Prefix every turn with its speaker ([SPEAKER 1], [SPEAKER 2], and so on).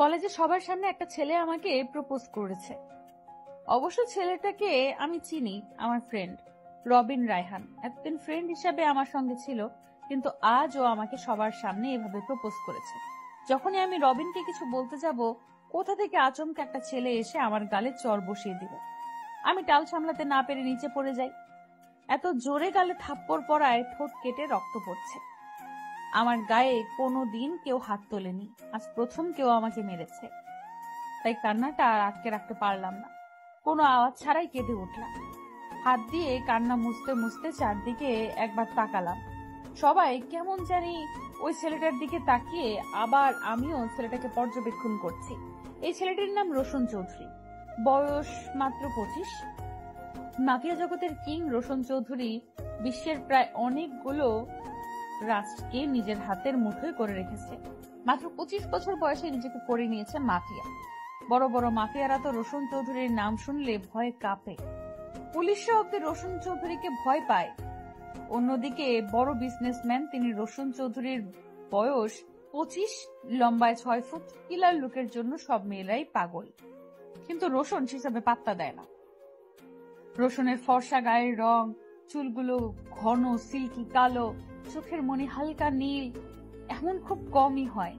[SPEAKER 1] কলেজে সবার সামনে একটা ছেলে আমাকে প্রপোজ করেছে। অবশ্য ছেলেটাকে আমি চিনি, আমার ফ্রেন্ড রবিন রায়হান। এতদিন ফ্রেন্ড হিসাবে আমার সঙ্গে ছিল, কিন্তু আজ ও আমাকে সবার সামনে এভাবে প্রপোজ করেছে। যখনই আমি রবিনকে কিছু বলতে যাব, কোথা থেকে আচমকা একটা ছেলে এসে আমার গালে চড় বসিয়ে দিল। আমি টাল সামলাতে না পেরে নিচে পড়ে যাই। এত জোরে গালে থাপ্পড় পড়ায় ঠোঁট কেটে রক্ত পড়ছে। আমার গায়ে কোনোদিন কেউ হাত তোলেনি, আজ প্রথম কেউ আমাকে মেরেছে। তাই কান্নাটা আর আটকে রাখতে পারলাম না, কোনো আওয়াজ ছাড়াই কেঁদে উঠলাম। হাত দিয়ে কান্না মুছতে মুছতে চারদিকে একবার তাকালাম। সবাই কেমন জানি ওই ছেলেটার দিকে তাকিয়ে, আবার আমিও ছেলেটাকে পর্যবেক্ষণ করছি। এই ছেলেটির নাম রোশন চৌধুরী, বয়স মাত্র 25। মাফিয়া জগতের কিং রোশন চৌধুরী বিশ্বের প্রায় অনেকগুলো রাষ্ট্রকে নিজের হাতের মুঠোয় করে রেখেছে। মাত্র 25 বছর বয়সে নিজেকে করে নিয়েছে মাফিয়া। বড় বড় মাফিয়ারা তো রোশন চৌধুরীর নাম শুনলে ভয়ে কাঁপে। পুলিশরা অব্দি রোশন চৌধুরীকে ভয় পায়। অন্যদিকে বড় বিজনেসম্যান তিনি রোশন চৌধুরীর বয়স 25, লম্বায় 6 ফুট, কিলার লুকের জন্য সব মেয়েরাই পাগল। কিন্তু রোশন সেসবে পাত্তা দেয় না। রোশনের ফর্সা গায়ের রং, চুলগুলো ঘন সিল্কি কালো, চোখের মনি হালকা নীল, এমন খুব কমই হয়।